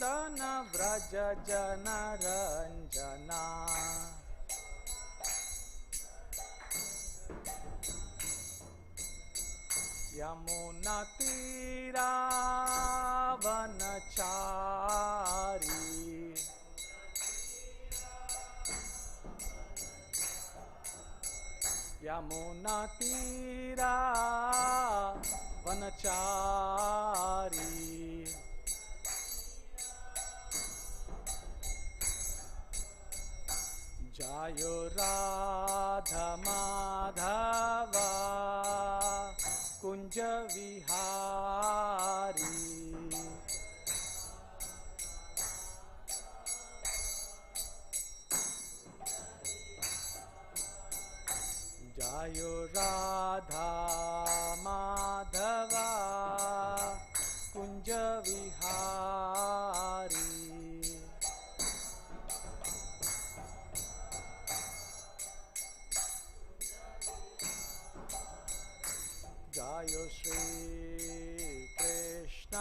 व्रज जनरञ्जना यमुनातीरावनचारी यमुनातीरावनचारी जायो राधा माधवा कुंज विहारी जायो राधा माधवा कुंज विहारी जायो श्री कृष्ण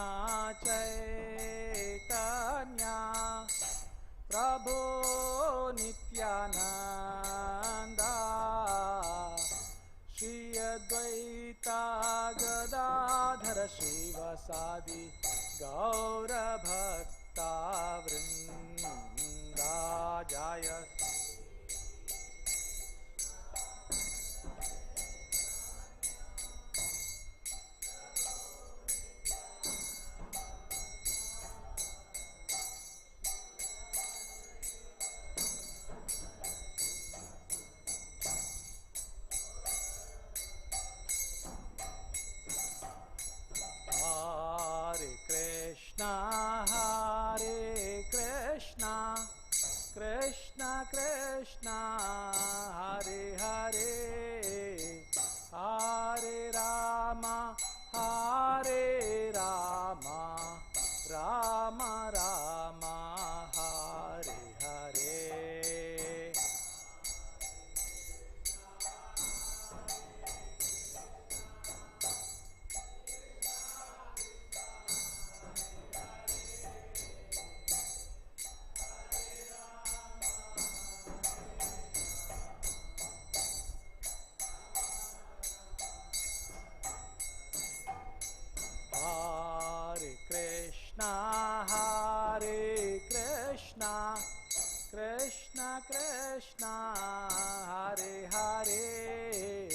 चैतन्य प्रभु नित्यानंदा श्री अद्वैता गदाधर श्रीवासादि गौर भक्ता वृंदा जय Krishna Krishna Hare Hare Hare Rama Hare Rama Rama Rama Hare Hare Krishna Krishna Hare Hare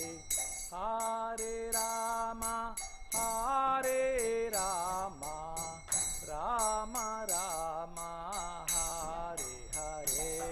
Hare Rama Hare Rama Rama Rama Hare Hare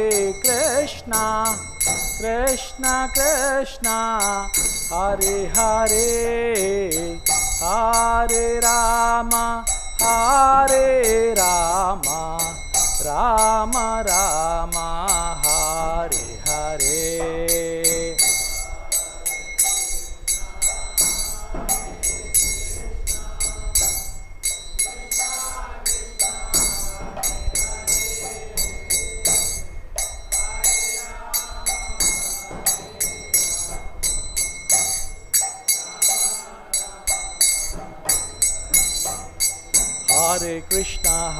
Hare Krishna Krishna Krishna Hare Hare Hare Rama Hare Rama Rama Rama Hare Hare Hare Krishna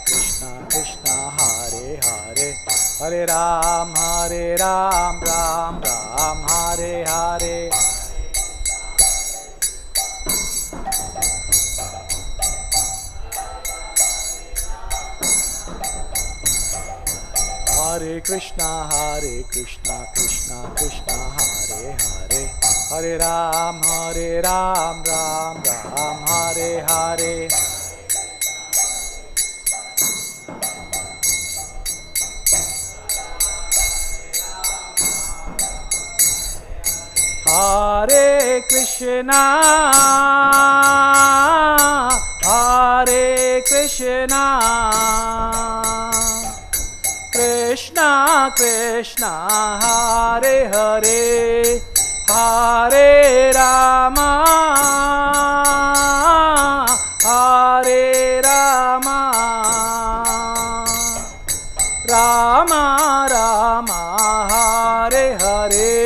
Krishna Krishna Hare Hare Hare Ram Ram Ram Hare Hare Hare Krishna Krishna Krishna Hare Hare Hare Ram Ram Ram Hare Hare Hare Krishna Krishna Krishna Krishna Hare Hare Hare Rama Hare Rama Rama Rama Hare Hare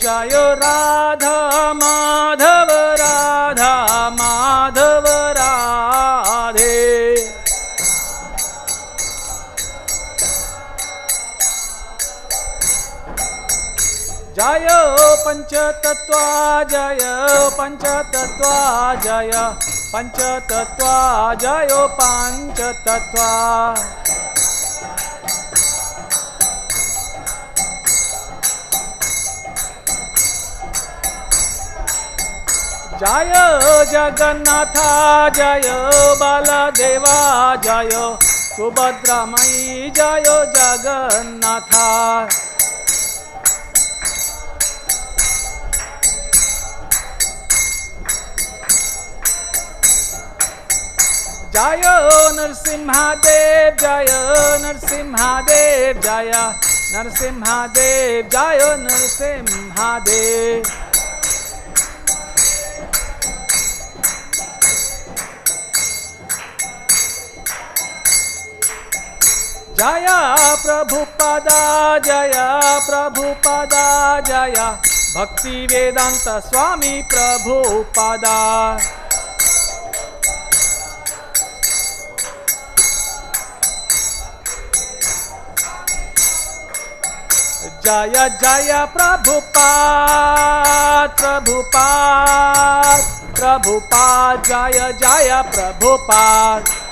Jayo Radha Madhava Radha Madhava Radhe Jayo Panchatattva Jayo Panchatattva Jaya Panchatattva Jayo Panchatattva Jaya Jagannatha Jaya Baladeva Jaya Subhadra Mai Jaya Jagannatha Jaya Narsimha Dev Jaya Narsimha Dev Jaya Narsimha Dev Jaya Narsimha Dev Jaya Prabhupada Jaya Prabhupada Jaya Bhakti Vedanta Swami Prabhupada Jaya Jaya Prabhupada Prabhupada Prabhupada Jaya Jaya Prabhupada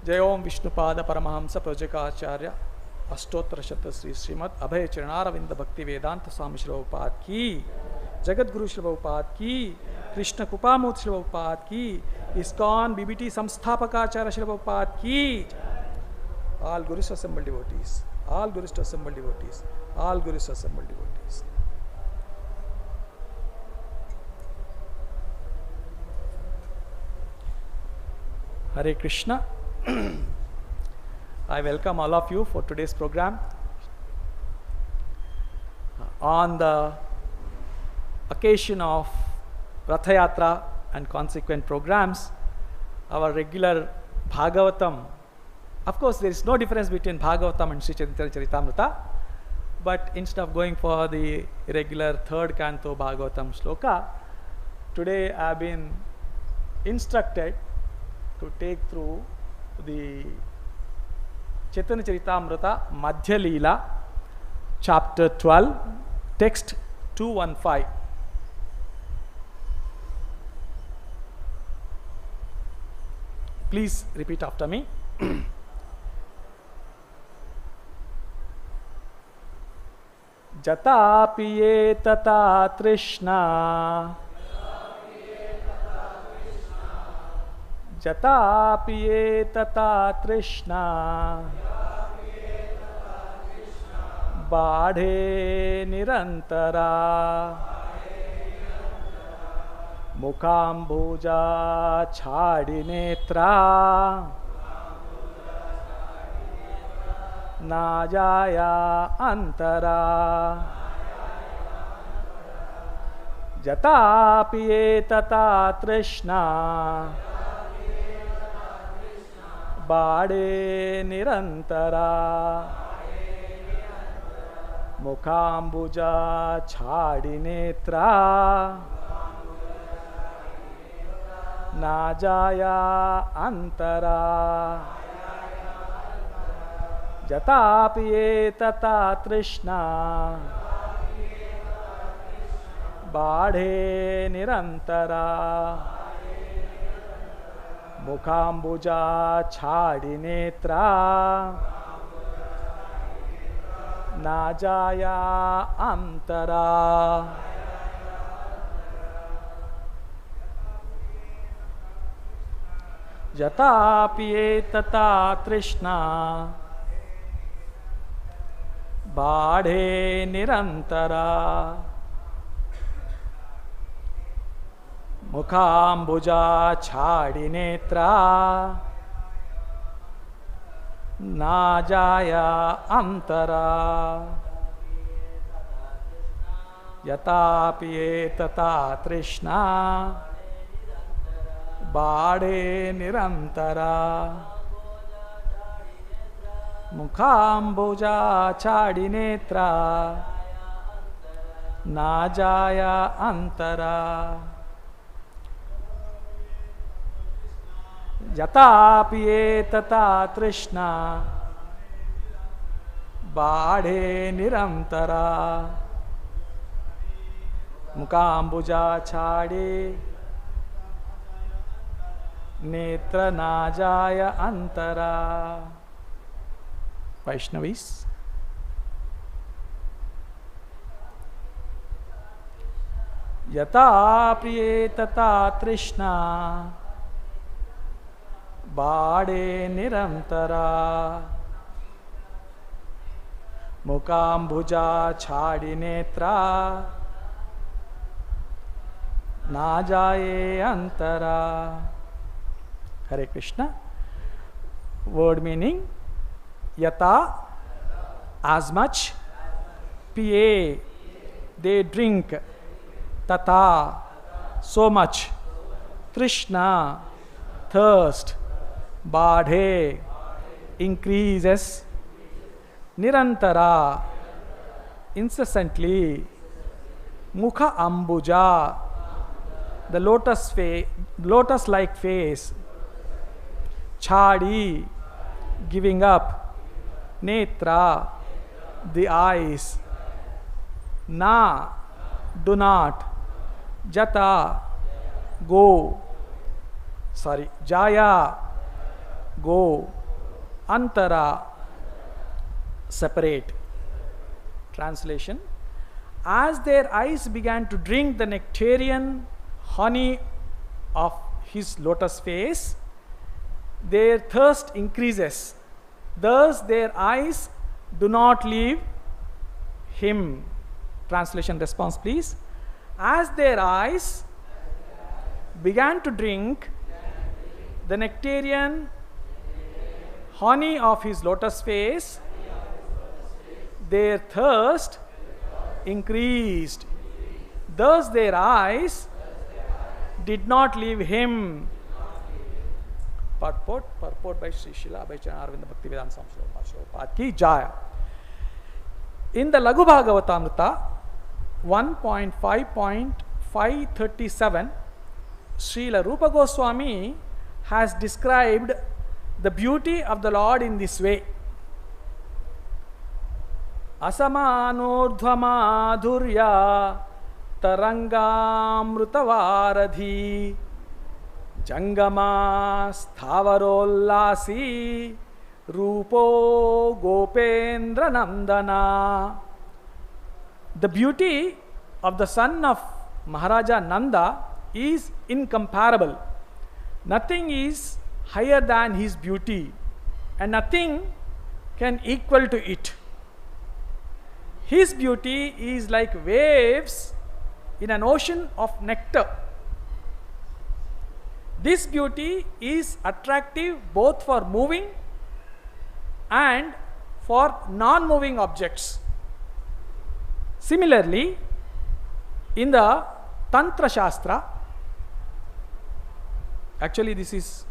जय ओम विष्णुपाद परमहंस प्रजकाचार्य अष्टोत्तर शत श्री श्रीमद अभय चरणारविंद भक्ति वेदांत स्वामी श्री प्रभुपाद की जगत गुरु श्री प्रभुपाद की कृष्ण कृपामूर्ति श्री प्रभुपाद की ISKCON BBT संस्थापकाचार्य Shri Prabhupada की all gurus assembled devotees all gurus assembled devotees all gurus assembled devotees Hare Krishna. I welcome all of you for today's program. On the occasion of Ratha Yatra and consequent programs, our regular Bhagavatam, of course there is no difference between Bhagavatam and Sri Chaitanya Charitamrita, but instead of going for the regular third canto Bhagavatam shloka, today I have been instructed to take through the Chaitanya Charitamrita Madhya Leela, chapter 12, text 215. Please repeat after me. Jatapiye tata trishna Jatapiye tata trishna Badhe nirantara Mukhambuja chhadi netra Najaya antara Jatapiye tata trishna Bade nirantara Mukhambuja chhadi netra Najaya antara Jatapiye tata trishna बाढ़े निरंतरा मुखाम्बुजा छाड़ी नेत्रा ना जाया अंतरा यथा पिये तथा तृष्णा बाढ़े निरंतरा मुखाम्बुजा छाड़ी नेत्रा ना जाया अंतरा यथा पिये तथा तृष्णा बाढ़े निरंतरा मुखाम्बुजा छाड़ी नेत्रा ना जाया अंतरा यथा पिये तथा तृष्णा बाढ़े निरंतरा मुखाम्बुजा छाड़े नेत्र ना जाय अंतरा. Vaishnavis. यथा प्रिये तथा तृष्णा बाढ़े निरंतरा मुखाम्बुजा छाड़ी नेत्रा ना जाए अंतरा. Hare Krishna. Word meaning yata, as much, piye, they drink, tata, so much, trishna, thirst, badhe, increases, nirantara, incessantly, mukha ambuja, the lotus-like face, chadi, giving up, netra, the eyes, na, do not, jata, go, jaya, go, antara, separate. Translation: as their eyes began to drink the nectarian honey of his lotus face, their thirst increases. Thus their eyes do not leave him. Translation response please. As their eyes began to drink the nectarian honey of his lotus face, their thirst increased. Thus their eyes did not leave him. Purport by Sri Srila Abhayacharya Arvinda Bhaktivedanta Swami Prabhupada ki jaya. In the Laghu Bhagavatamrita 1.5.537, Srila Rupa Goswami has described the beauty of the Lord in this way. Asamanurdhvamadhurya tarangamrutavaradhi jangama sthavarollasi rupo gopendra nandana. The beauty of the son of Maharaja Nanda is incomparable. Nothing is higher than his beauty and nothing can equal to it. His beauty is like waves in an ocean of nectar. This beauty is attractive both for moving and for non-moving objects. Similarly, in the Tantra Shastra, actually this is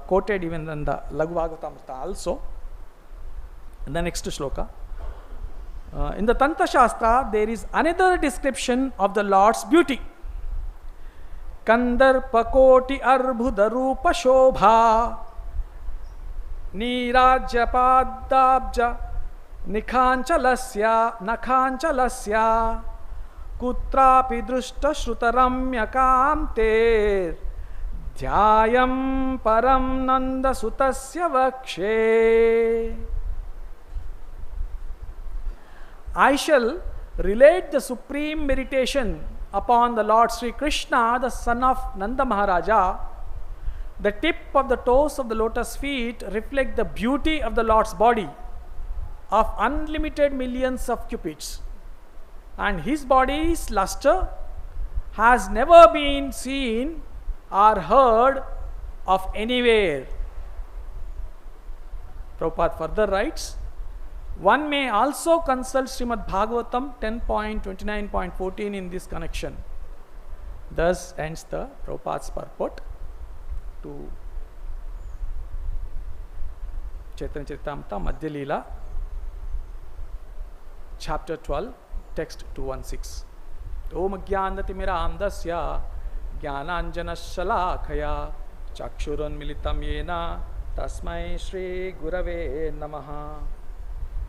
quoted even in the Laghu Bhagavatamrita also, in the next shloka. In the Tantra Shastra, there is another description of the Lord's beauty. Kandarpakoti arbhuda rupa shobha nirajya padabja nikhanchalasya kutrapi drushta shrutaramyakam ter dhyayam param nanda sutasya vakshe. I shall relate the supreme meditation upon the Lord Sri Krishna, the son of Nanda Maharaja. The tip of the toes of the lotus feet reflect the beauty of the Lord's body of unlimited millions of cupids, and his body's luster has never been seen or heard of anywhere. Prabhupada further writes, one may also consult Srimad Bhagavatam 10.29.14 in this connection. Thus ends the Prabhupada's purport to Chaitanya Charitamrita Madhya Leela, chapter 12, text 216. Om Jnanatimirandasya Jnananjanashalakaya Chakshurunmilitam Yena Tasmai Shri Gurave Namaha.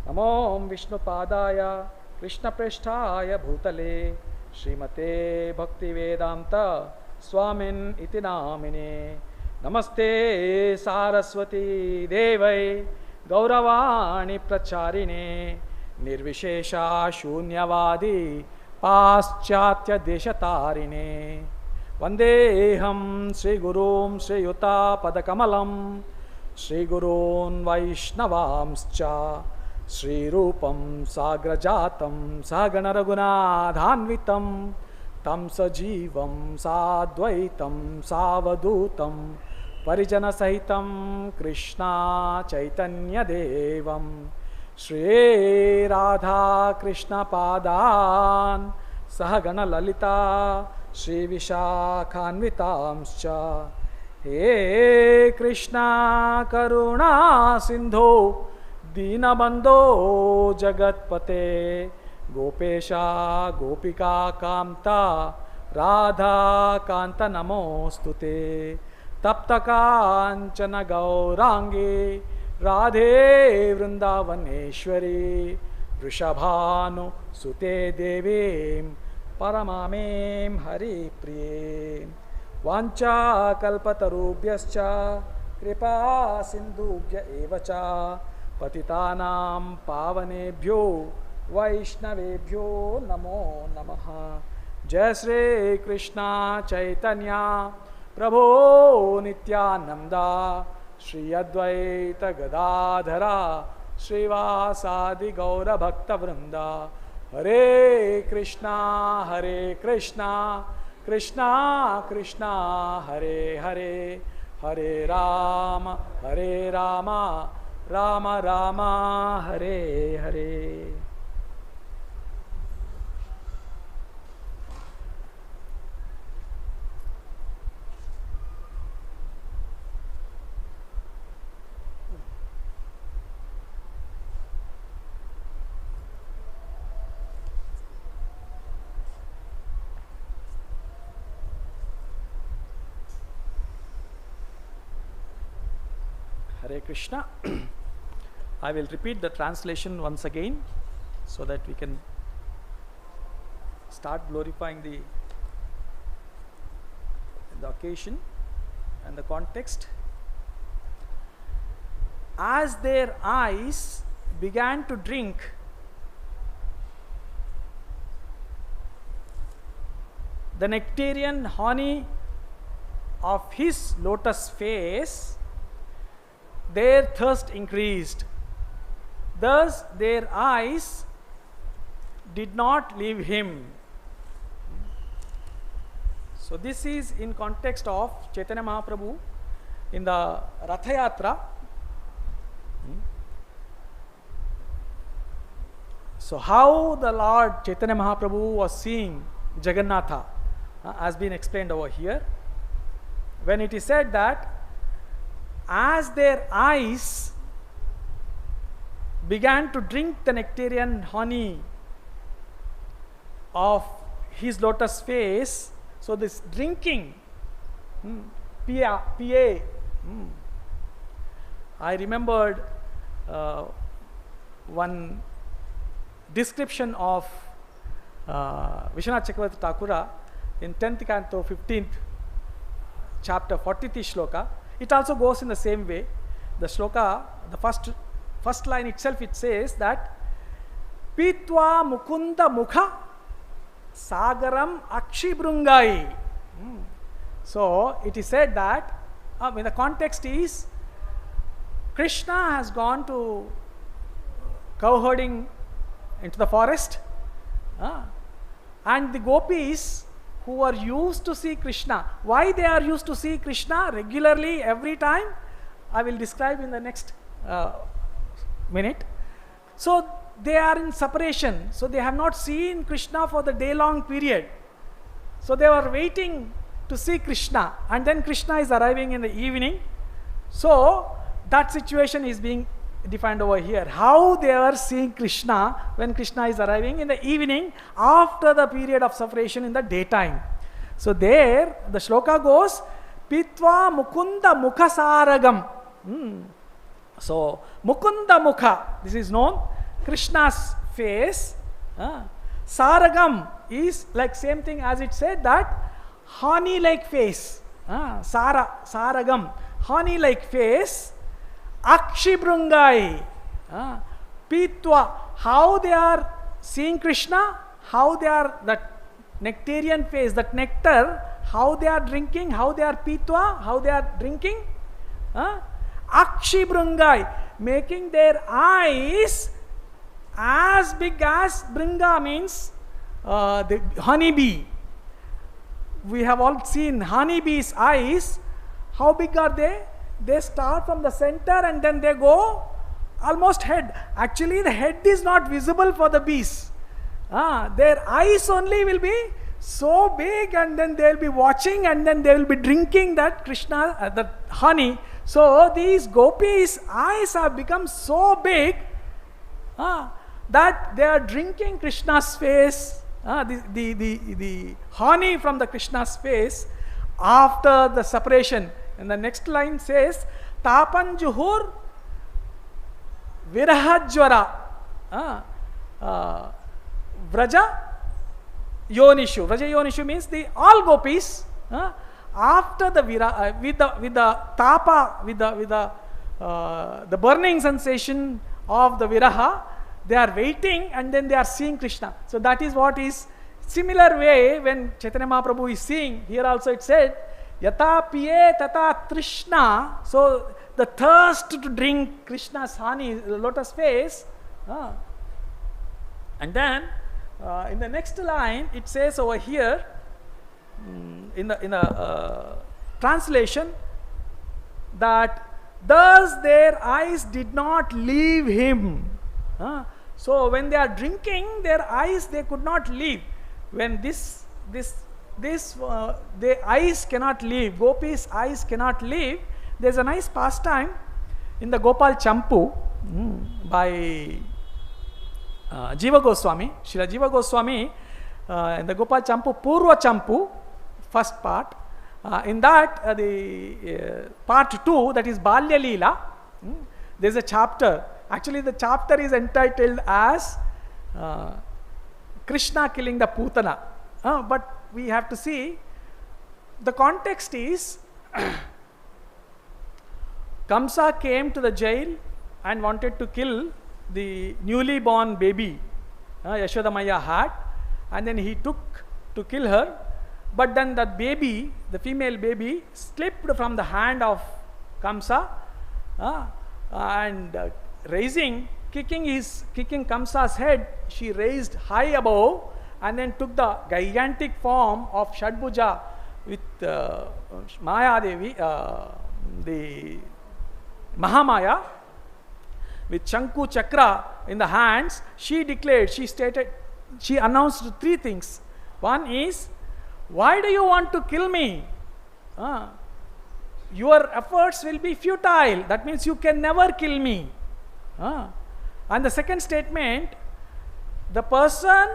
Namo Vishnupadaya Krishna Presthaya Bhutale Srimate Bhaktivedanta Swamin iti namine. Namaste Saraswati Devai Gauravani Pracharine Nirvishesha Shunyavadi Paschatya Deshatarine. Vandeham Sri Gurum Sri Yuta Padakamalam Sri Gurun Vaishnavamscha Sri Rupam Sagrajatam Sagana Raghunadhanvitam Tam Sajivam Sadvaitam Savadutam Parijana Sahitam Krishna Chaitanya Devam Shri Radha Krishna Padan Sahagana Lalita Shri Vishakhanvitamscha. He Krishna Karuna Sindhu Dinabandho Jagatpate Gopesha Gopika Kamta Radha Kanta Namostute Tapta Kanchana Gaurangi Radhe Vrindavaneshwari Vrishabhanu Sute Devim Paramamim Hari Priye Vancha Kalpatarubhyascha Kripa Sindhubhya Evacha Patitanam Pavanebhyo Vaishnavebhyo Namo Namaha. Jai Shri Krishna Chaitanya Prabhu Nityananda Shri Advaita Gadadhara Srivasadi Gaura Bhakta Vrinda. Hare Krishna Krishna Krishna Hare Hare Hare Rama Rama Rama Hare Hare. Hare Krishna. I will repeat the translation once again so that we can start glorifying the occasion and the context. As their eyes began to drink the nectarian honey of his lotus face, their thirst increased. Thus their eyes did not leave him. So this is in context of Chaitanya Mahaprabhu in the Ratha Yatra. So how the Lord Chaitanya Mahaprabhu was seeing Jagannatha has been explained over here. When it is said that as their eyes began to drink the nectarian honey of his lotus face, so this drinking, P.A. I remembered one description of Vishwanath Chakravarti Thakura in 10th canto 15th chapter 40th shloka. It also goes in the same way. The shloka, the first line itself, it says that Pitva Mukunda Mukha Sagaram Akshibrungai. So it is said that when the context is Krishna has gone to cow herding into the forest, and the gopis who are used to see Krishna. Why they are used to see Krishna regularly every time, I will describe in the next minute. So they are in separation, so they have not seen Krishna for the day-long period. So they were waiting to see Krishna, and then Krishna is arriving in the evening. So that situation is being defined over here. How they are seeing Krishna when Krishna is arriving in the evening after the period of separation in the daytime. So there the shloka goes, Pitva Mukunda Mukha Saragam. So Mukunda Mukha, this is known, Krishna's face. Saragam is like same thing as it said that honey like face. Saragam, honey like face. Akshibrungai. Pitva, how they are seeing Krishna, how they are, that nectarian face, that nectar, how they are drinking, how they are pitva, how they are drinking. Akshibrungai, making their eyes as big as Bringa means the honeybee. We have all seen honeybee's eyes. How big are they? They start from the center and then they go almost head. Actually, the head is not visible for the bees. Their eyes only will be so big, and then they will be watching, and then they will be drinking that Krishna, that honey. So these gopis' eyes have become so big that they are drinking Krishna's face, the honey from the Krishna's face after the separation. And the next line says, Tapanjuhur Virahajwara Vraja Yonishu. Vraja Yonishu means all gopis after the with the tapa, with the burning sensation of the viraha, they are waiting and then they are seeing Krishna. So that is what is similar way when Chaitanya Mahaprabhu is seeing. Here also it said, Yata piye tata trishna. So the thirst to drink Krishna's honey, the lotus face. And then in the next line it says over here, in the translation, that thus their eyes did not leave him. So when they are drinking, their eyes they could not leave. When their eyes cannot leave, gopis' eyes cannot leave. There is a nice pastime in the Gopal Champu by Jiva Goswami, Srila Jiva Goswami, in the Gopal Champu, Purva Champu, first part. In that, the part 2, that is Balya Leela, there is a chapter. Actually, the chapter is entitled as Krishna killing the Putana. But we have to see, the context is Kamsa came to the jail and wanted to kill the newly born baby Yashoda Maya had, and then he took to kill her, but then that baby, the female baby, slipped from the hand of Kamsa and kicking Kamsa's head, she raised high above and then took the gigantic form of Shadbhuja with Maya Devi, the Mahamaya, with Shanku Chakra in the hands. She declared, she announced 3 things. One is, why do you want to kill me? Your efforts will be futile. That means you can never kill me. And the second statement, the person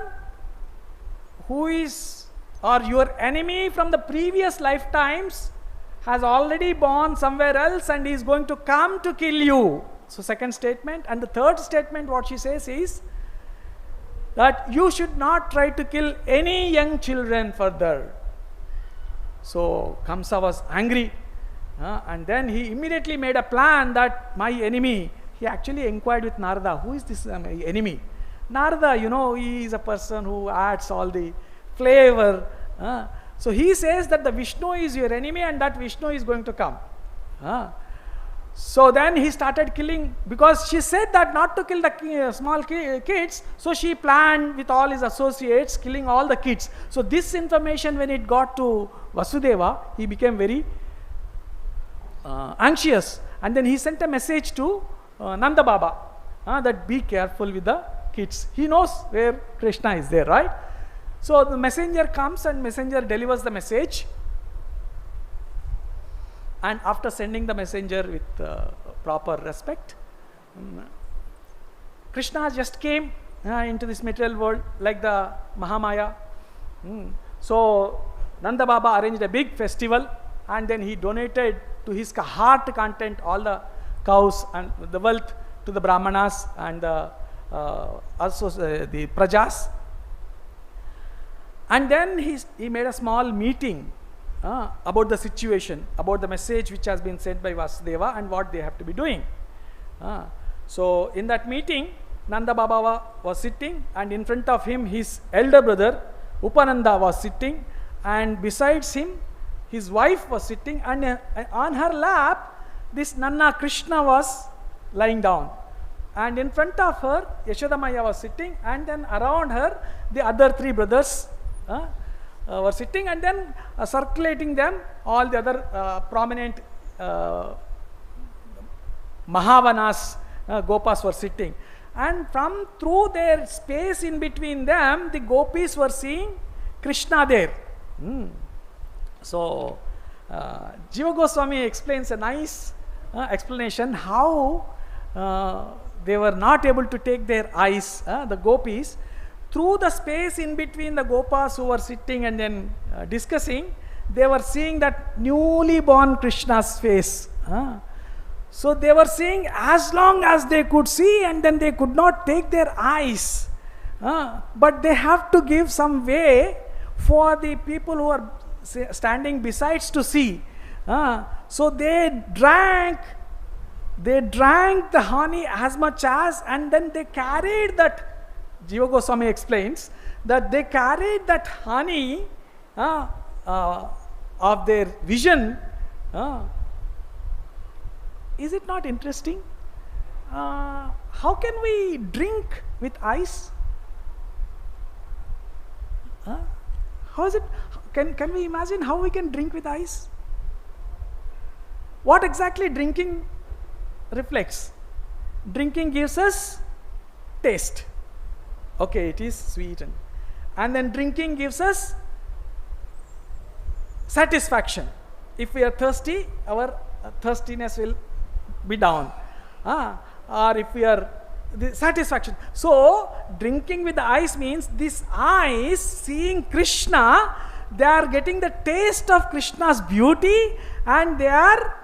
who is, or your enemy from the previous lifetimes, has already born somewhere else and is going to come to kill you. So second statement. And the third statement, what she says is, that you should not try to kill any young children further. So Kamsa was angry, and then he immediately made a plan that my enemy, he actually inquired with Narada, who is this enemy? Narada, he is a person who adds all the flavor. So he says that the Vishnu is your enemy and that Vishnu is going to come. So then he started killing, because she said that not to kill the small kids, so she planned with all his associates killing all the kids. So this information, when it got to Vasudeva, he became very anxious, and then he sent a message to Nanda Baba, that be careful with the kids. He knows where Krishna is there, right? So the messenger comes and messenger delivers the message. And after sending the messenger with proper respect, Krishna just came into this material world like the Mahamaya. So Nanda Baba arranged a big festival, and then he donated to his heart content all the cows and the wealth to the Brahmanas and also the Prajas. And then he made a small meeting about the situation, about the message which has been sent by Vasudeva and what they have to be doing. So in that meeting, Nanda Baba was sitting, and in front of him his elder brother Upananda was sitting, and besides him his wife was sitting, and on her lap this Nanna Krishna was lying down, and in front of her Yashoda Maya was sitting, and then around her the other three brothers were sitting, and then circulating them all the other prominent Mahavanas, Gopas were sitting, and from through their space in between them the gopis were seeing Krishna there. So Jiva Goswami explains a nice explanation how they were not able to take their eyes, the gopis, through the space in between the Gopas who were sitting and then discussing. They were seeing that newly born Krishna's face. So they were seeing as long as they could see, and then they could not take their eyes. But they have to give some way for the people who are standing besides to see. So they drank the honey as much as, and then they carried that. Jiva Goswami explains that they carried that honey of their vision. Is it not interesting? How can we drink with ice? How is it? Can we imagine how we can drink with ice? What exactly drinking reflects? Drinking gives us taste. Okay, it is sweetened. And then drinking gives us satisfaction. If we are thirsty, our thirstiness will be down. Or if we are the satisfaction. So drinking with the eyes means this eyes seeing Krishna, they are getting the taste of Krishna's beauty, and they are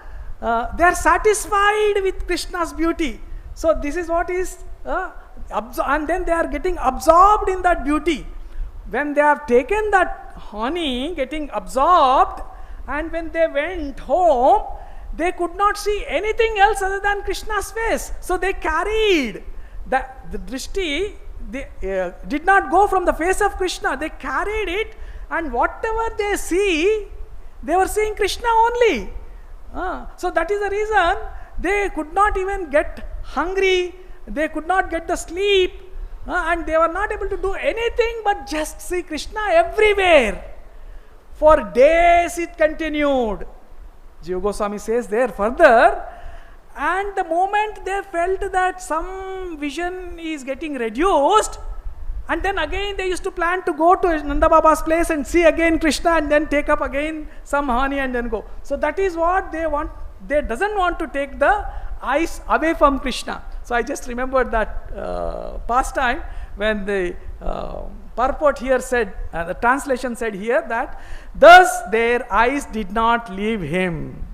satisfied with Krishna's beauty. So this is what is and then they are getting absorbed in that beauty. When they have taken that honey, getting absorbed, and when they went home, they could not see anything else other than Krishna's face. So they carried the drishti, they did not go from the face of Krishna, they carried it, and whatever they see, they were seeing Krishna only. So that is the reason they could not even get hungry, they could not get the sleep, and they were not able to do anything but just see Krishna everywhere. For days it continued. Jiva Goswami says there further, and the moment they felt that some vision is getting reduced, and then again they used to plan to go to Nanda Baba's place and see again Krishna, and then take up again some honey and then go. So that is what they want. They doesn't want to take the eyes away from Krishna. So I just remembered that pastime when the purport here said, the translation said here that, thus their eyes did not leave him.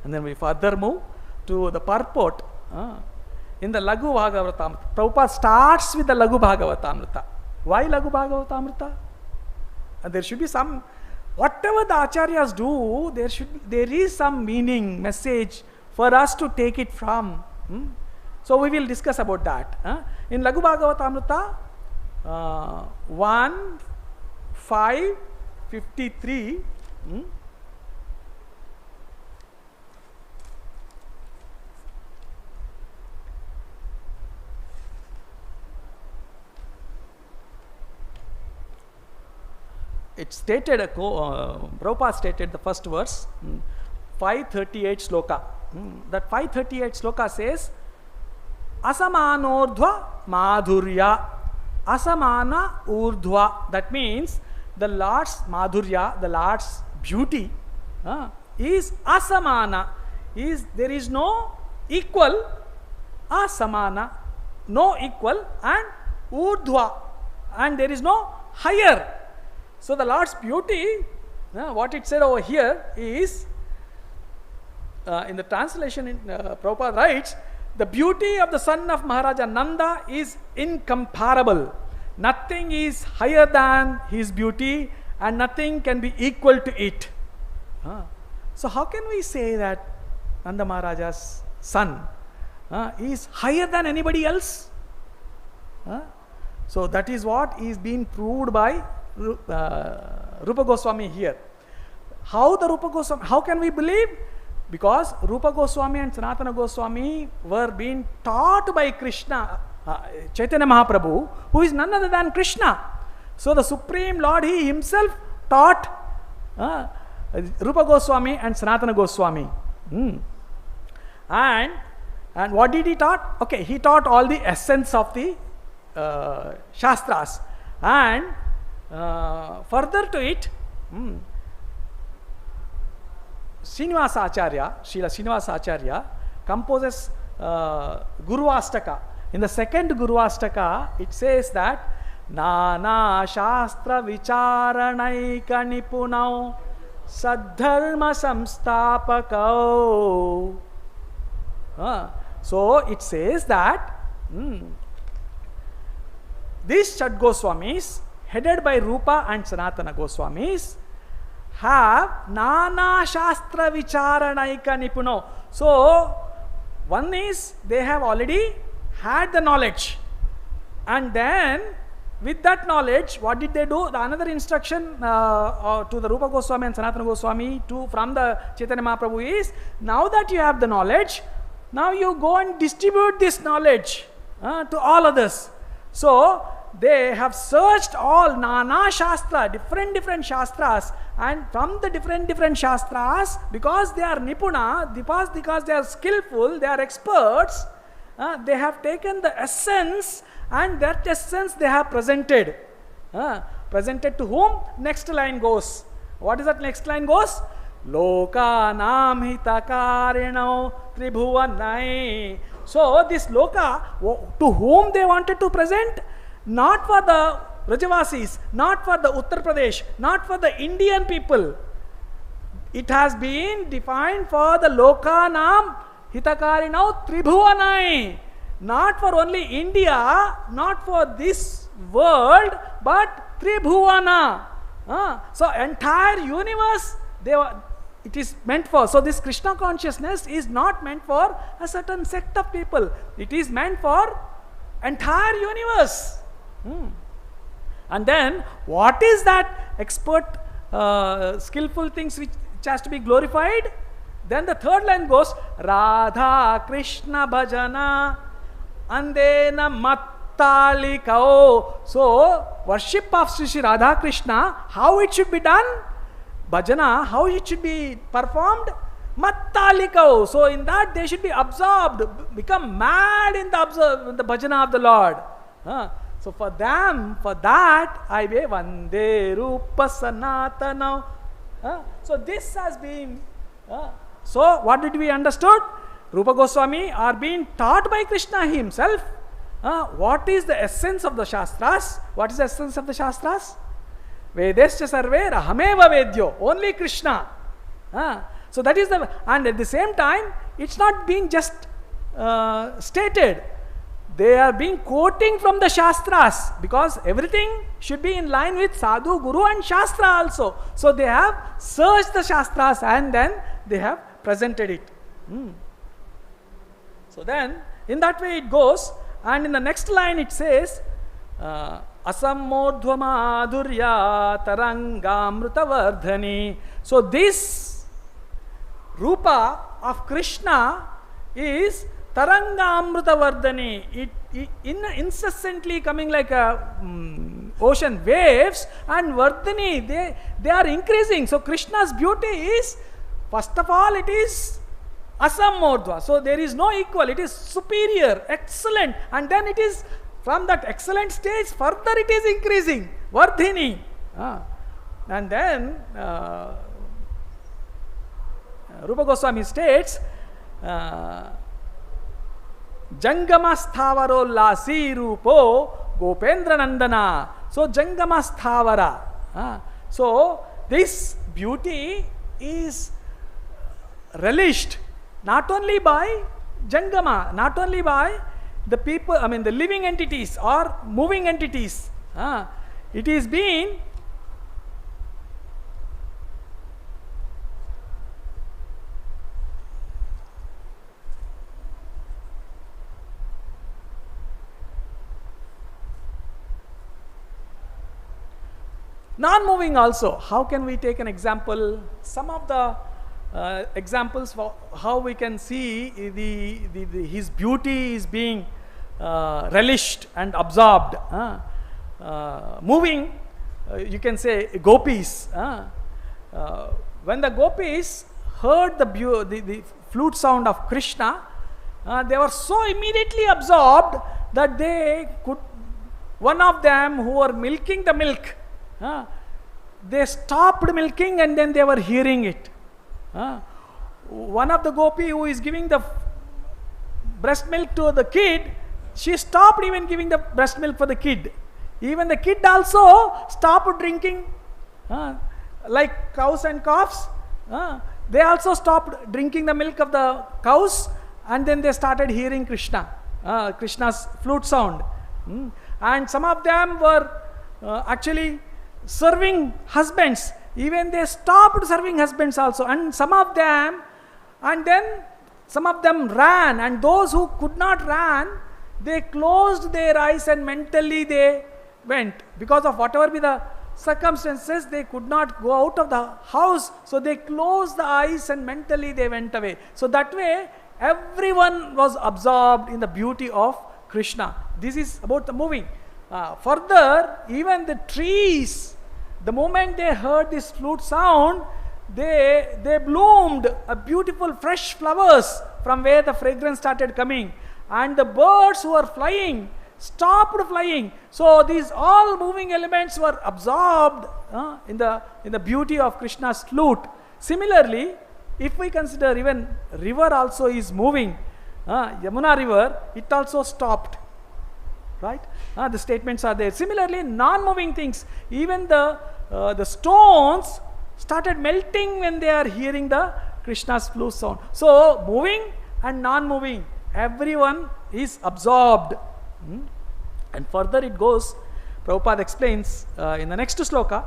And then we further move to the purport. in the Lagu Bhagavatamrita. Prabhupada starts with the Lagu Bhagavatamrita. Why Lagu Bhagavatamrita? There should be some, whatever the acharyas do, there is some meaning, message for us to take it from. So we will discuss about that. In Lagu Bhagavatamrita 1.5.53, it stated, Prabhupada stated the first verse, 538 sloka. That 538 sloka says, Asamanordhva madhurya, asamana urdhva. That means the Lord's madhurya, the Lord's beauty is asamana. There is no equal, asamana, no equal, and urdhva, and there is no higher. So the Lord's beauty, what it said over here is, in the translation, Prabhupada writes, the beauty of the son of Maharaja Nanda is incomparable. Nothing is higher than his beauty and nothing can be equal to it. So how can we say that Nanda Maharaja's son is higher than anybody else? So that is what is being proved by Rupa Goswami here. How can we believe? Because Rupa Goswami and Sanatana Goswami were being taught by Krishna, Chaitanya Mahaprabhu, who is none other than Krishna. So the Supreme Lord, He Himself taught Rupa Goswami and Sanatana Goswami. And what did He taught? Okay, He taught all the essence of the Shastras. And further to it, Srinivasa Acharya, Srila Srinivasa Acharya composes Guru Astaka. In the second Guru Astaka, it says that Nana Shastra Vicharanaika Nipunau Saddharma Samstapakau. So it says that these Chad Goswamis, headed by Rupa and Sanatana Goswamis, have Nana Shastra Vicharanaika Nipuno. So, one is they have already had the knowledge, and then with that knowledge, what did they do? The another instruction to the Rupa Goswami and Sanatana Goswami from the Chaitanya Mahaprabhu is, now that you have the knowledge, now you go and distribute this knowledge to all others. So, they have searched all Nana Shastra, different Shastras, and from the different Shastras, because they are Nipuna, because they are skillful, they are experts, they have taken the essence, and that essence they have presented. Presented to whom? Next line goes. What is that next line goes? Loka nam hitakarino tribhuvanai. So this Loka, to whom they wanted to present? Not for the Rajavasis, not for the Uttar Pradesh, not for the Indian people. It has been defined for the Lokanam Hitakarinav Tribhuvanai. Not for only India, not for this world, but Tribhuvana. So entire universe, it is meant for. So this Krishna consciousness is not meant for a certain sect of people. It is meant for entire universe. And then, what is that expert, skillful things which has to be glorified? Then the third line goes, Radha Krishna Bhajana Andena Mattalikao. So, worship of Sri Radha Krishna, how it should be done? Bhajana, how it should be performed? Mattalikao. So, in that they should be absorbed, become mad in the bhajana of the Lord. So for that, I weigh Vande Rupa Sanatana. So this has been, so what did we understood? Rupa Goswami are being taught by Krishna Himself. What is the essence of the Shastras? What is the essence of the Shastras? Vedescha sarve rahameva vedyo. Only Krishna. So that is and at the same time, it's not being just stated. They are being quoting from the Shastras, because everything should be in line with Sadhu, Guru and Shastra also. So they have searched the Shastras and then they have presented it. So then, in that way it goes, and in the next line it says, Asammodhva madhurya tarangamruta vardhani. So this Rupa of Krishna is Tarangamruta Vardhani. It incessantly coming like a ocean waves, and Vardhani, they are increasing. So Krishna's beauty is, first of all, it is Asammodhva. So there is no equal. It is superior, excellent. And then it is from that excellent stage, further it is increasing. Vardhini. And then Rupa Goswami states, Jangama sthavaro lasi rupo Gopendra Nandana. So Jangama sthavara. So this beauty is relished not only by Jangama, not only by the people, I mean the living entities or moving entities. It is being non-moving also. How can we take an example? Some of the examples for how we can see his beauty is being relished and absorbed. Moving, you can say gopis. When the gopis heard the flute sound of Krishna, they were so immediately absorbed that they could, one of them who were milking the milk, they stopped milking and then they were hearing it. One of the gopi who is giving the breast milk to the kid, she stopped even giving the breast milk for the kid. Even the kid also stopped drinking, like cows and calves. They also stopped drinking the milk of the cows, and then they started hearing Krishna's flute sound. And some of them were actually serving husbands. Even they stopped serving husbands also, and some of them ran, and those who could not run, they closed their eyes and mentally they went. Because of whatever be the circumstances, they could not go out of the house, so they closed the eyes and mentally they went away. So that way everyone was absorbed in the beauty of Krishna. This is about the moving. Further, even the trees, the moment they heard this flute sound, they bloomed a beautiful fresh flowers from where the fragrance started coming, and the birds who were flying stopped flying. So these all moving elements were absorbed in the beauty of Krishna's flute. Similarly, if we consider even river also is moving, Yamuna river, it also stopped. Right? The statements are there. Similarly, non-moving things, even the stones started melting when they are hearing the Krishna's flute sound. So, moving and non-moving, everyone is absorbed. And further it goes, Prabhupada explains in the next sloka.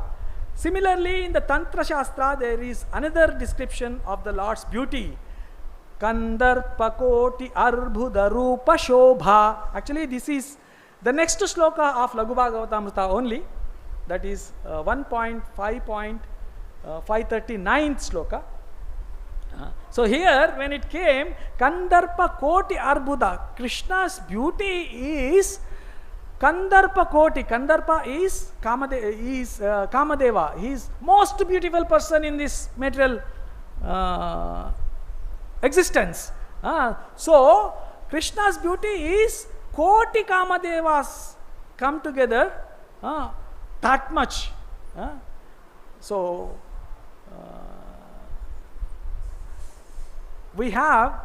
Similarly, in the Tantra Shastra, there is another description of the Lord's beauty. Kandarpa koti arbhuda rupa shobha. Actually, this is the next sloka of Laghu Bhagavatamrita only, that is 1.5.539th sloka. So here, when it came, Kandarpa koti arbhuda, Krishna's beauty is Kandarpa koti. Kandarpa is Kamadeva. He is most beautiful person in this material existence. So Krishna's beauty is Koti Kamadevas come together, that much. So we have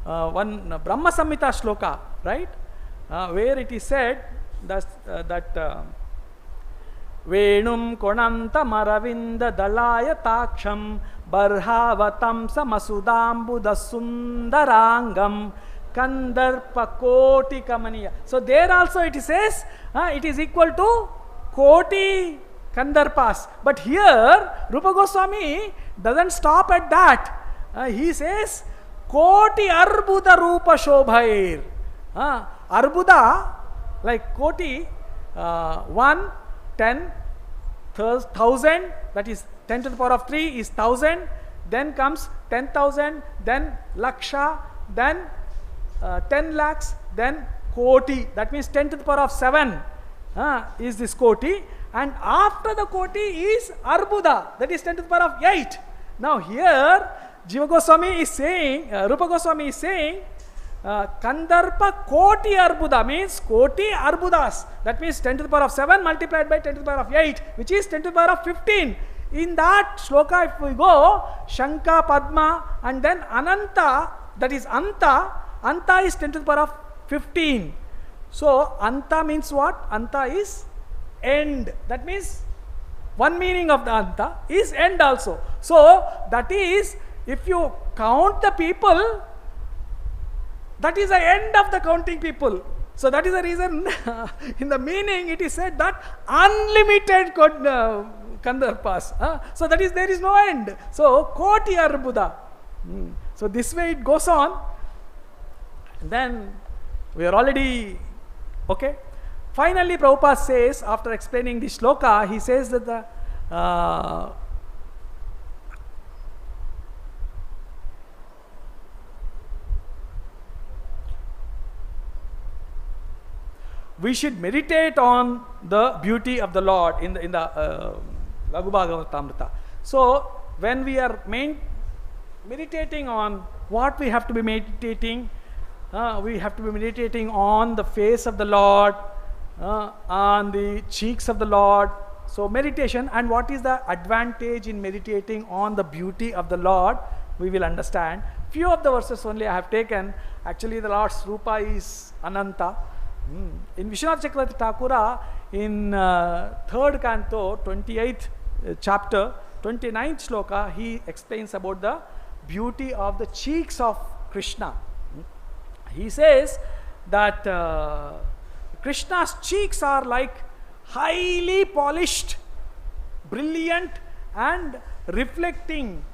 one Brahma Samhita shloka, right, where it is said that Venum konanta maravinda dalaya taksham barhavatam samasudambuda sundarangam Kandarpa Koti Kamaniya. So there also it says it is equal to Koti Kandarpas. But here Rupa Goswami doesn't stop at that. He says Koti Arbuda Rupa Shobhair. Arbuda, like Koti, 1, 10, 1,000, that is 10 to the power of 3 is 1,000. Then comes 10,000, then Laksha, then 10 lakhs, then Koti. That means 10 to the power of 7 is this Koti. And after the Koti is Arbuda, that is 10 to the power of 8. Now here, Jiva Goswami is saying, Rupa Goswami is saying, Kandarpa Koti Arbuda means Koti Arbudas. That means 10 to the power of 7 multiplied by 10 to the power of 8, which is 10 to the power of 15. In that shloka, if we go, Shanka, Padma, and then Ananta, that is Anta. Anta is 10 to the power of 15. So, Anta means what? Anta is end. That means one meaning of the Anta is end also. So, that is, if you count the people, that is the end of the counting people. So that is the reason in the meaning it is said that unlimited Kandarpas. So that is, there is no end. So Koti Arbuda. So this way it goes on. Then we are already okay. Finally Prabhupada says, after explaining the shloka, he says that the we should meditate on the beauty of the Lord in the Laghu Bhagavatamrita. So when we are meditating on what we have to be meditating, we have to be meditating on the face of the Lord, on the cheeks of the Lord. So meditation, and what is the advantage in meditating on the beauty of the Lord, we will understand. Few of the verses only I have taken. Actually the Lord's Rupa is Ananta. In Vishwanath Chakravarti Thakura, in 3rd canto, 28th chapter, 29th shloka, he explains about the beauty of the cheeks of Krishna. He says that Krishna's cheeks are like highly polished, brilliant and reflecting,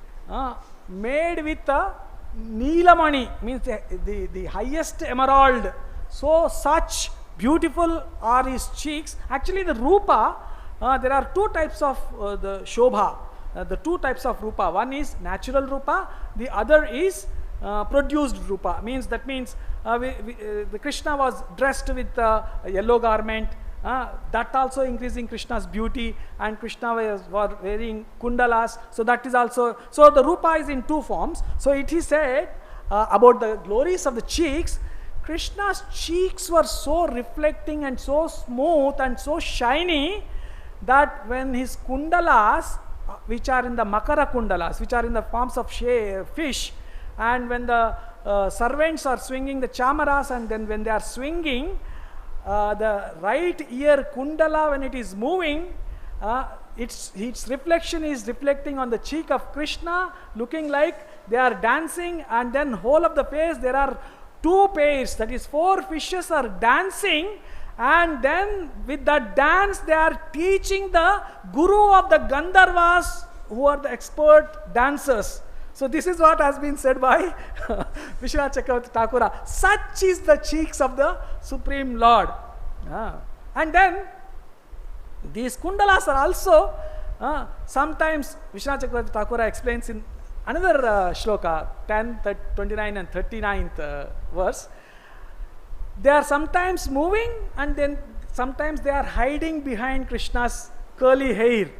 made with a Neelamani, means the highest emerald. So such beautiful are his cheeks. Actually the Rupa, there are two types of the Shobha, the two types of Rupa. One is natural Rupa, the other is produced Rupa. That means the Krishna was dressed with a yellow garment, that also increasing Krishna's beauty, and Krishna was wearing kundalas, so that is also, so the Rupa is in two forms. So it is said about the glories of the cheeks, Krishna's cheeks were so reflecting and so smooth and so shiny that when his kundalas, which are in the Makara kundalas, which are in the forms of fish, and when the servants are swinging the chamaras, and then when they are swinging, the right ear kundala, when it is moving, its reflection is reflecting on the cheek of Krishna, looking like they are dancing, and then whole of the face there are two pairs, that is 4 fishes are dancing, and then with that dance they are teaching the guru of the Gandharvas, who are the expert dancers. So this is what has been said by Vishwanath Chakravarti Thakura. Such is the cheeks of the Supreme Lord. And then these kundalas are also, sometimes Vishwanath Chakravarti Thakura explains in another shloka, 10, 29 and 39th verse. They are sometimes moving, and then sometimes they are hiding behind Krishna's curly hair.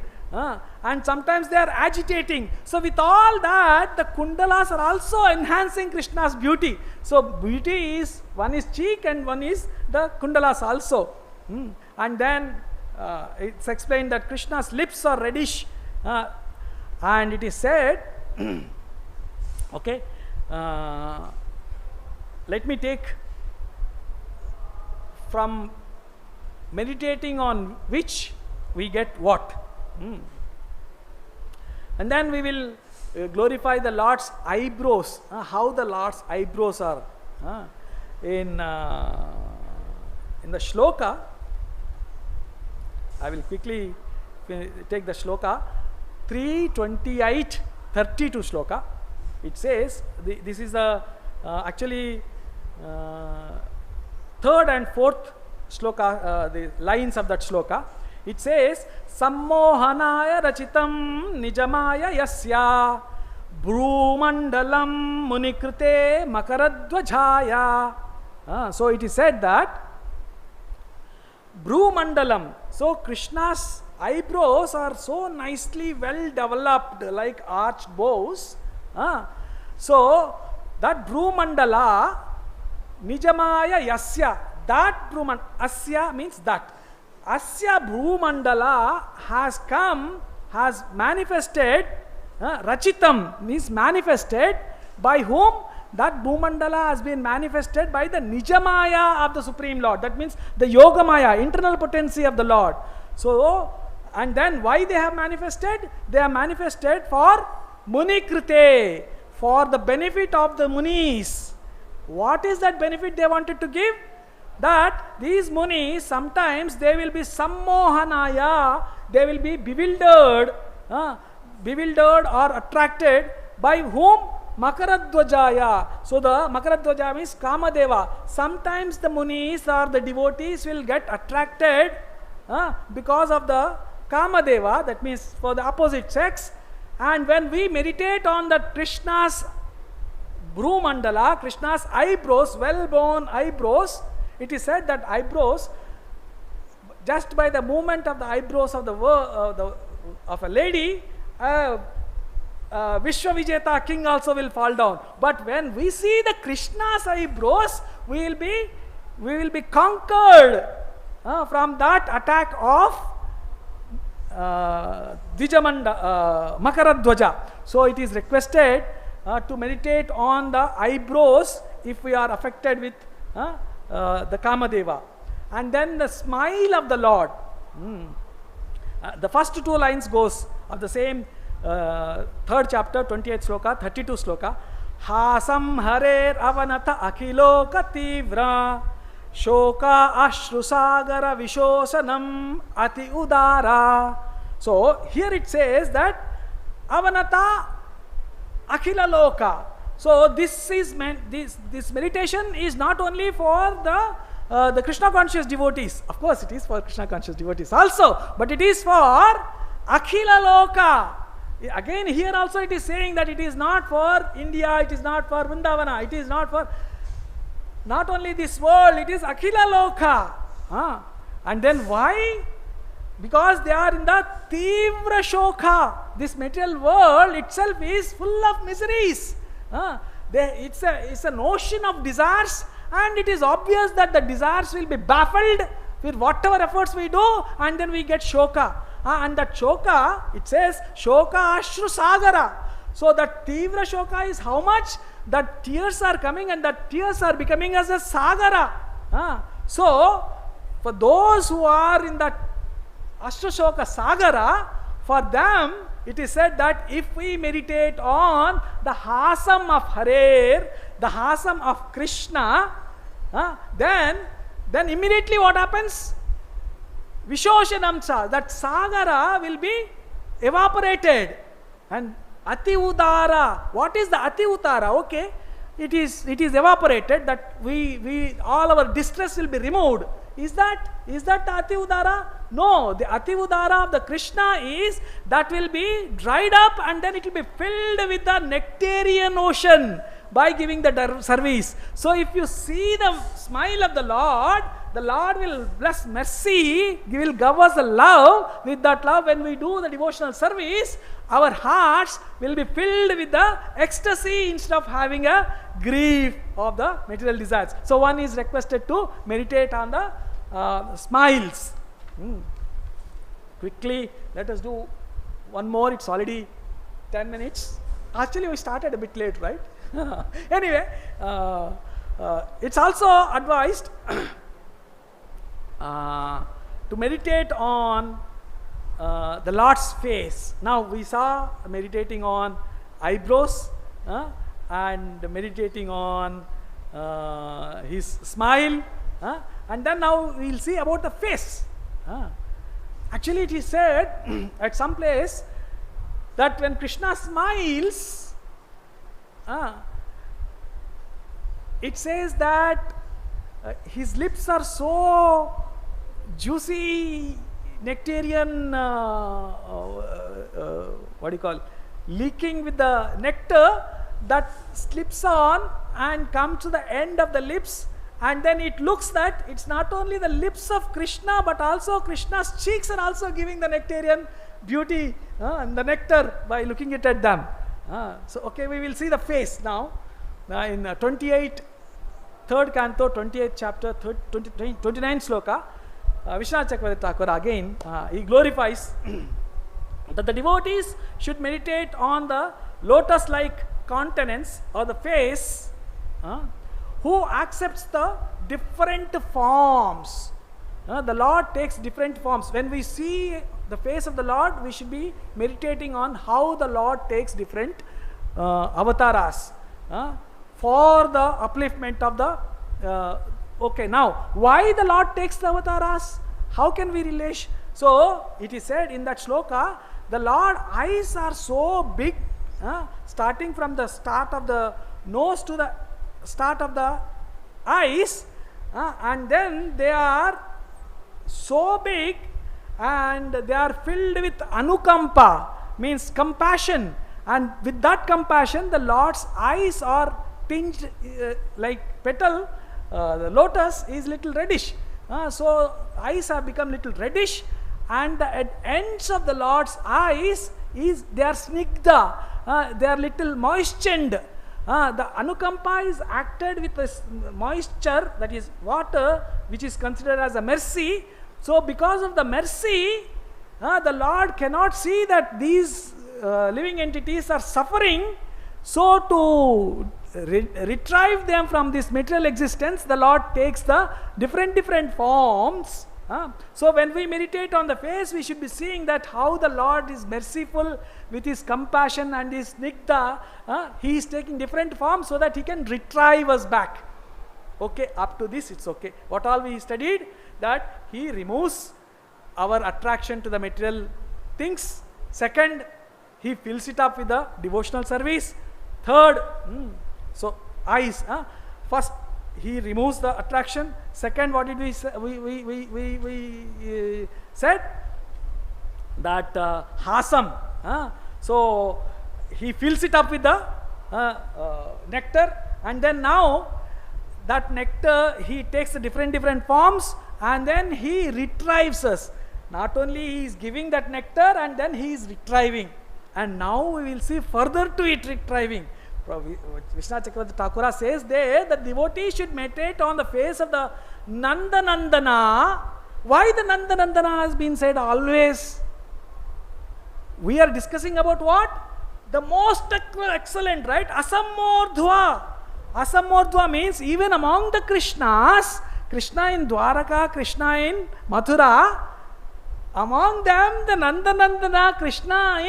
And sometimes they are agitating. So with all that, the kundalas are also enhancing Krishna's beauty. So beauty is, one is cheek and one is the kundalas also. And then it's explained that Krishna's lips are reddish, and it is said, okay, let me take from meditating on which we get what. And then we will glorify the Lord's eyebrows, how the Lord's eyebrows are. in the shloka. I will quickly take the shloka 3:28, 32 shloka. It says, this is the actually third and fourth shloka, the lines of that shloka. It says, Sammohanaya rachitam nijamaya yasya Bhrumandalam Munikrite Makaradvajaya. So it is said that Bhrumandalam, so Krishna's eyebrows are so nicely well developed like arched bows. So that Bhrumandala Nijamaya Yasya, that Asya means that. Asya Bhrumandala has manifested, Rachitam means manifested, by whom? That Bhumandala has been manifested by the Nijamaya of the Supreme Lord. That means the Yogamaya, internal potency of the Lord. So, and then why they have manifested? They have manifested for Munikrite, for the benefit of the Munis. What is that benefit they wanted to give? That these Munis, sometimes they will be sammohanaya, they will be bewildered or attracted by whom? Makaradvajaya. So the Makaradvaja means Kamadeva. Sometimes the Munis or the devotees will get attracted because of the Kamadeva, that means for the opposite sex. And when we meditate on that Krishna's Bhrumandala, Krishna's eyebrows, well-born eyebrows, it is said that eyebrows, just by the movement of the eyebrows of of a lady, Vishwavijeta king also will fall down. But when we see the Krishna's eyebrows, we will be conquered from that attack of Makaradvaja. So it is requested to meditate on the eyebrows if we are affected with the Kamadeva. And then the smile of the Lord. The first two lines goes of the same third chapter, 28th sloka, 32 sloka. Hasam harer avanata akhiloka tivra shoka ashrusagara vishosanam ati udara. So here it says that avanata akhila loka. So this meditation is not only for the Krishna conscious devotees. Of course it is for Krishna conscious devotees also, but it is for akhila loka. Again here also it is saying that it is not for India, it is not for Vrindavana, it is not for not only this world, it is akhila loka. And then why? Because they are in the tivra shoka. This material world itself is full of miseries. It's a notion of desires, and it is obvious that the desires will be baffled with whatever efforts we do, and then we get shoka. And that shoka, it says shoka ashru sagara. So that tivra shoka is how much? That tears are coming, and that tears are becoming as a sagara. So for those who are in that ashru shoka sagara, for them it is said that if we meditate on the hasam of Harer, the hasam of Krishna, then immediately what happens? Vishoshanamcha, that sagara will be evaporated. And ati udara, what is the ati udara? Okay, it is evaporated, that we all our distress will be removed. Is that the ati udara? No, the ati udara of the Krishna is that will be dried up, and then it will be filled with the nectarian ocean by giving the service. So if you see the smile of the Lord will bless mercy, He will give us the love. With that love, when we do the devotional service, our hearts will be filled with the ecstasy instead of having a grief of the material desires. So one is requested to meditate on the smiles. Quickly, let us do one more. It's already 10 minutes. Actually, we started a bit late, right? Anyway, it's also advised to meditate on the Lord's face. Now we saw meditating on eyebrows and meditating on his smile, and then now we will see about the face. Actually, it is said at some place that when Krishna smiles, it says that his lips are so juicy, nectarian, what do you call, leaking with the nectar that slips on and comes to the end of the lips, and then it looks that it's not only the lips of Krishna but also Krishna's cheeks are also giving the nectarian beauty and the nectar by looking at them. So okay, we will see the face now in 28, 3rd canto, 28th chapter, 29th sloka. Vishwanath Chakravarti Thakur again, he glorifies that the devotees should meditate on the lotus-like countenance or the face, who accepts the different forms. The Lord takes different forms. When we see the face of the Lord, we should be meditating on how the Lord takes different avatars for the upliftment of the okay, now why the Lord takes the avatars? How can we relate? So it is said in that shloka, the Lord eyes are so big, starting from the start of the nose to the start of the eyes, and then they are so big and they are filled with anukampa, means compassion, and with that compassion the Lord's eyes are tinged like petal. The lotus is little reddish, so eyes have become little reddish, and the ends of the Lord's eyes is they are snigdha, they are little moistened. The anukampa is acted with this moisture, that is water, which is considered as a mercy. So because of the mercy, the Lord cannot see that these living entities are suffering, so to retrieve them from this material existence, the Lord takes the different forms. So when we meditate on the face, we should be seeing that how the Lord is merciful with his compassion and his snigdha. He is taking different forms so that he can retrieve us back. Okay, up to this it's okay. What all we studied, that he removes our attraction to the material things. Second, he fills it up with the devotional service. Third, so eyes, first he removes the attraction. Second, what did we say? We said that hasam, so he fills it up with the nectar, and then now that nectar he takes the different forms, and then he retrieves us. Not only he is giving that nectar, and then he is retrieving, and now we will see further to it retrieving. Vishwanath Chakravarti Thakur says there that devotees should meditate on the face of the Nandanandana. Why the Nandanandana has been said always? We are discussing about what? The most excellent, right? Asamordhva. Asamordhva means even among the Krishnas, Krishna in Dwaraka, Krishna in Mathura, among them the Nandanandana Krishna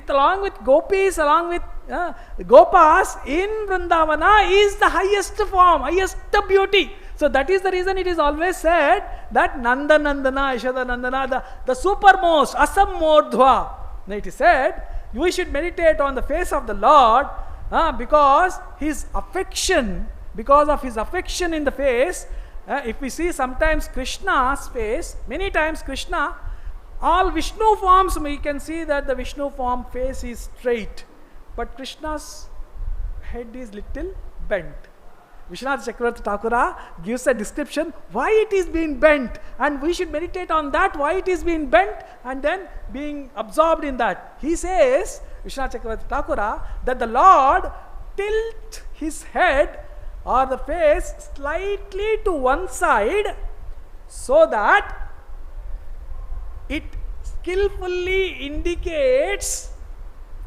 along with gopis, along with Gopas in Vrindavana is the highest form, highest beauty. So that is the reason it is always said that Nandanandana, Yashoda Nandana, the supermost, Asamordhva. Now it is said we should meditate on the face of the Lord because his affection, because of his affection in the face. If we see sometimes Krishna's face, many times Krishna, all Vishnu forms, we can see that the Vishnu form face is straight, but Krishna's head is little bent. Vishwanath Chakravarti Thakur gives a description why it is being bent, and we should meditate on that, why it is being bent, and then being absorbed in that. He says, Vishwanath Chakravarti Thakur, that the Lord tilt his head or the face slightly to one side so that it skillfully indicates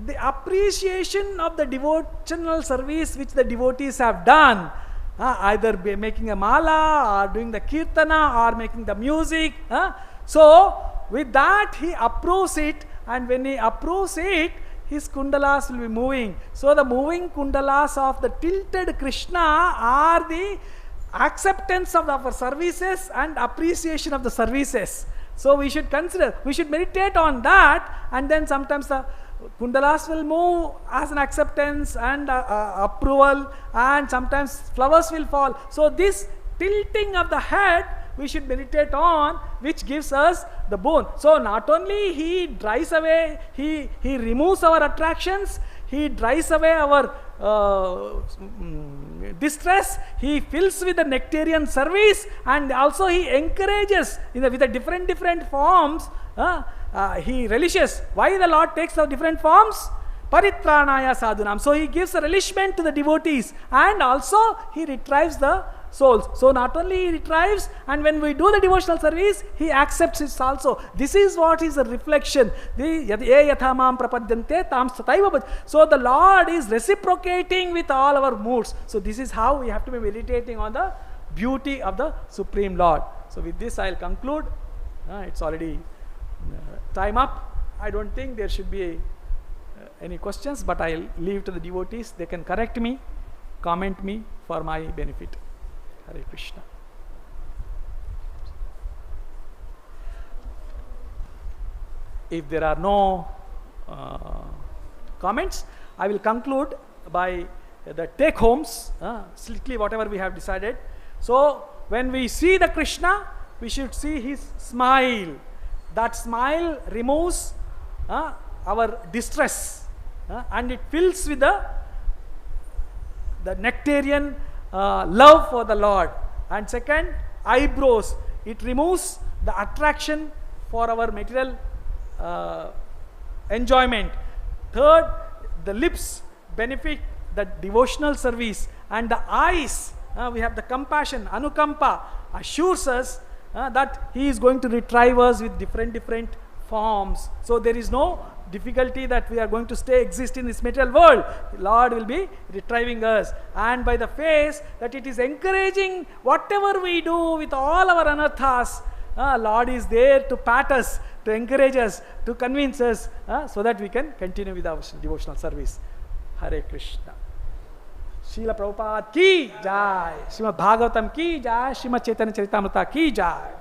the appreciation of the devotional service which the devotees have done, either making a mala or doing the kirtana or making the music. So with that he approves it, and when he approves it, his kundalas will be moving. So the moving kundalas of the tilted Krishna are the acceptance of our services and appreciation of the services. So we should consider, we should meditate on that, and then sometimes the kundalas will move as an acceptance and approval, and sometimes flowers will fall. So this tilting of the head we should meditate on, which gives us the boon. So not only he drives away, he removes our attractions, he drives away our distress, he fills with the nectarian service, and also he encourages with the different forms. He relishes. Why the Lord takes the different forms? Paritranaya sadhunam. So he gives a relishment to the devotees, and also he retrieves the souls. So not only he retrieves, and when we do the devotional service, he accepts it also. This is what is a reflection. So the Lord is reciprocating with all our moods. So this is how we have to be meditating on the beauty of the Supreme Lord. So with this I will conclude. It's already time up. I don't think there should be any questions, but I'll leave to the devotees. They can correct me, comment me for my benefit. Hare Krishna. If there are no comments, I will conclude by the take homes, strictly whatever we have decided. So when we see the Krishna, we should see his smile. That smile removes our distress, and it fills with the nectarian love for the Lord. And second, eyebrows, it removes the attraction for our material enjoyment. Third, the lips benefit the devotional service, and the eyes, we have the compassion, anukampa, assures us that he is going to retrieve us with different forms. So there is no difficulty that we are going to exist in this material world. The Lord will be retrieving us. And by the face, that it is encouraging whatever we do with all our anarthas, Lord is there to pat us, to encourage us, to convince us, so that we can continue with our devotional service. Hare Krishna. Srila Prabhupada ki jai, Srimad Bhagavatam ki jai, Srimad Chaitanya Charitamrita ki jai.